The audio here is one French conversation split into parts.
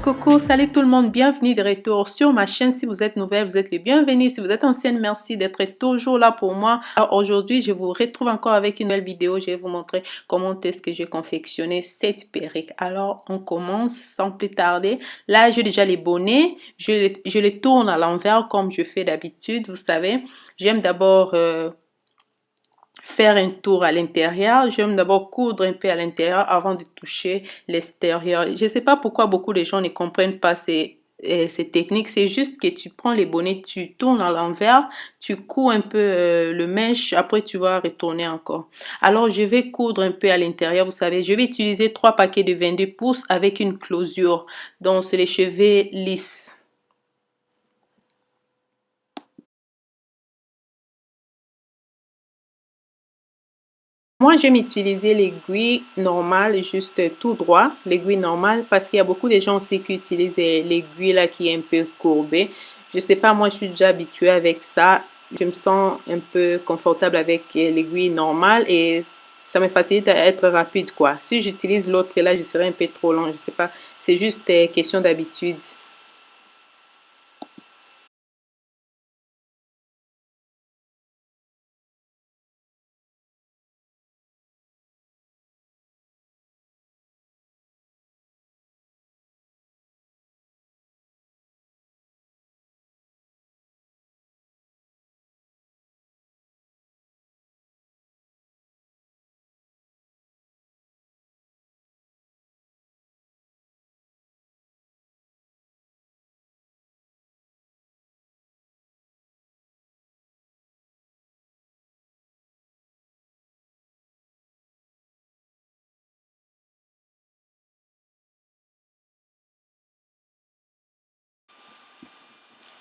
Coucou, salut tout le monde, bienvenue de retour sur ma chaîne. Si vous êtes nouvelle, vous êtes les bienvenus. Si vous êtes ancienne, merci d'être toujours là pour moi. Alors aujourd'hui, je vous retrouve encore avec une nouvelle vidéo. Je vais vous montrer comment est-ce que j'ai confectionné cette perruque. Alors on commence sans plus tarder. Là, j'ai déjà les bonnets. Je les tourne à l'envers comme je fais d'habitude, vous savez. J'aime d'abord faire un tour à l'intérieur. J'aime d'abord coudre un peu à l'intérieur avant de toucher l'extérieur. Je ne sais pas pourquoi beaucoup de gens ne comprennent pas ces techniques. C'est juste que tu prends les bonnets, tu tournes à l'envers, tu couds un peu le mèche, après tu vas retourner encore. Alors je vais coudre un peu à l'intérieur, vous savez, je vais utiliser 3 paquets de 22 pouces avec une closure. Donc c'est les cheveux lisses. Moi, j'aime utiliser l'aiguille normale, juste tout droit, l'aiguille normale, parce qu'il y a beaucoup de gens aussi qui utilisent l'aiguille là qui est un peu courbée. Je sais pas, moi, je suis déjà habituée avec ça. Je me sens un peu confortable avec l'aiguille normale et ça me facilite à être rapide, quoi. Si j'utilise l'autre là, je serais un peu trop long, je sais pas. C'est juste question d'habitude.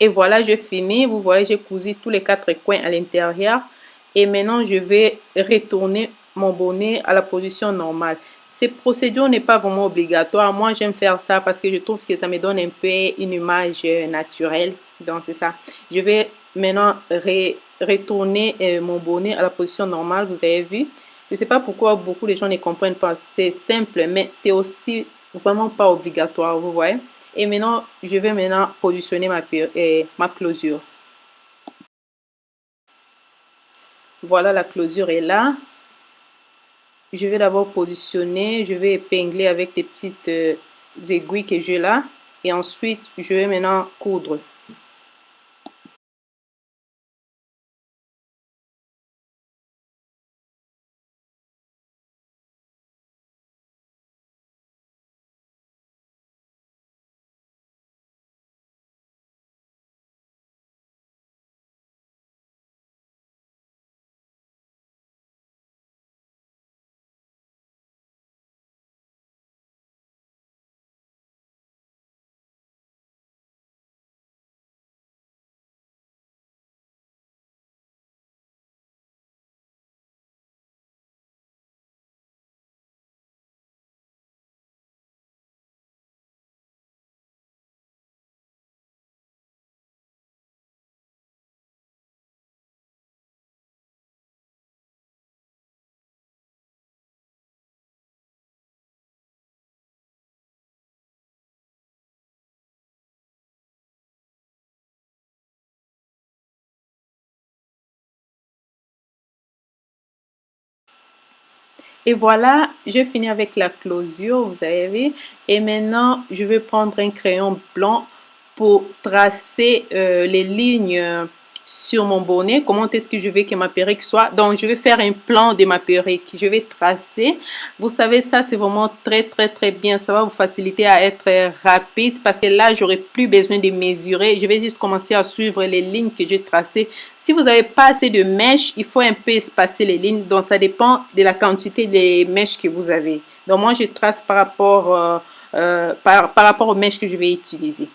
Et voilà, j'ai fini. Vous voyez, j'ai cousu tous les 4 coins à l'intérieur. Et maintenant, je vais retourner mon bonnet à la position normale. Cette procédure n'est pas vraiment obligatoire. Moi, j'aime faire ça parce que je trouve que ça me donne un peu une image naturelle. Donc, c'est ça. Je vais maintenant retourner mon bonnet à la position normale. Vous avez vu? Je ne sais pas pourquoi beaucoup de gens ne comprennent pas. C'est simple, mais c'est aussi vraiment pas obligatoire. Vous voyez? Et maintenant, je vais maintenant positionner ma closure. Voilà, la closure est là. Je vais d'abord positionner, je vais épingler avec des petites aiguilles que j'ai là. Et ensuite, je vais maintenant coudre. Et voilà, je finis avec la closure, vous avez vu. Et maintenant, je vais prendre un crayon blanc pour tracer les lignes sur mon bonnet. Comment est-ce que je veux que ma perruque soit. Donc, je vais faire un plan de ma perruque. Je vais tracer. Vous savez, ça, c'est vraiment très, très, très bien. Ça va vous faciliter à être rapide parce que là, j'aurai plus besoin de mesurer. Je vais juste commencer à suivre les lignes que j'ai tracées. Si vous n'avez pas assez de mèches, il faut un peu espacer les lignes. Donc, ça dépend de la quantité de mèches que vous avez. Donc, moi, je trace par rapport, par rapport aux mèches que je vais utiliser.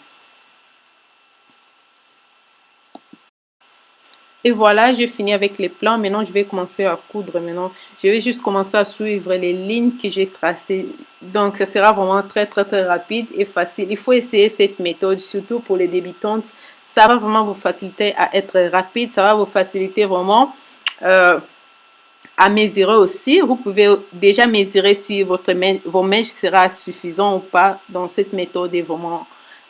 Et voilà, j'ai fini avec les plans. Maintenant, je vais commencer à coudre. Maintenant, je vais juste commencer à suivre les lignes que j'ai tracées. Donc, ça sera vraiment très, très, très rapide et facile. Il faut essayer cette méthode, surtout pour les débutantes. Ça va vraiment vous faciliter à être rapide. Ça va vous faciliter vraiment à mesurer aussi. Vous pouvez déjà mesurer si vos mèches sera suffisant ou pas. Donc cette méthode est vraiment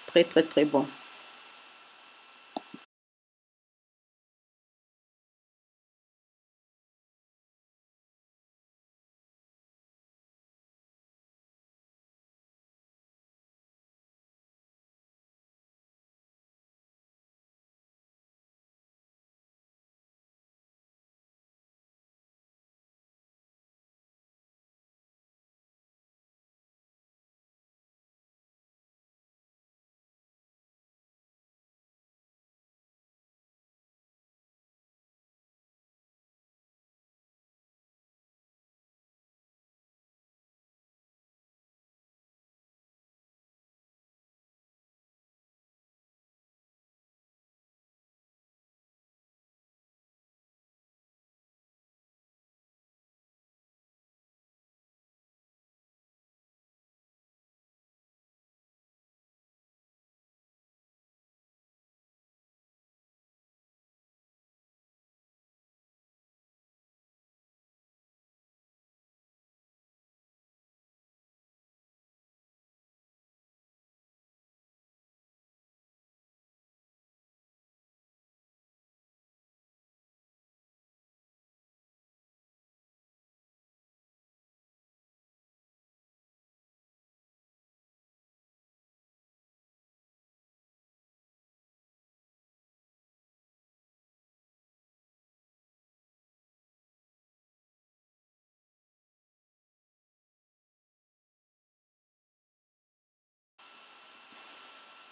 très bon.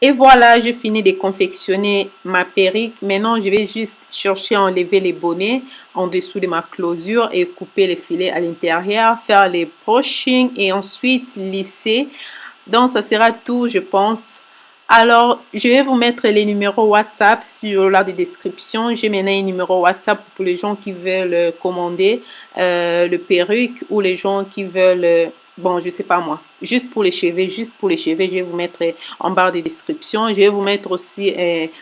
Et voilà, j'ai fini de confectionner ma perruque. Maintenant, je vais juste chercher à enlever les bonnets en dessous de ma closure et couper les filets à l'intérieur, faire les brushing et ensuite lisser. Donc, ça sera tout, je pense. Alors, je vais vous mettre les numéros WhatsApp sur la description. J'ai maintenant un numéro WhatsApp pour les gens qui veulent commander le perruque ou les gens qui veulent, bon, je sais pas moi, juste pour les cheveux, je vais vous mettre en barre de description. Je vais vous mettre aussi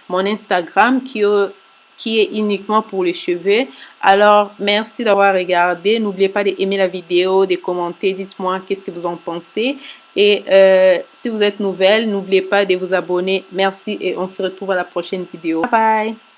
mon Instagram qui est uniquement pour les cheveux. Alors, merci d'avoir regardé. N'oubliez pas d'aimer la vidéo, de commenter. Dites-moi qu'est-ce que vous en pensez. Et si vous êtes nouvelle, n'oubliez pas de vous abonner. Merci et on se retrouve à la prochaine vidéo. Bye bye.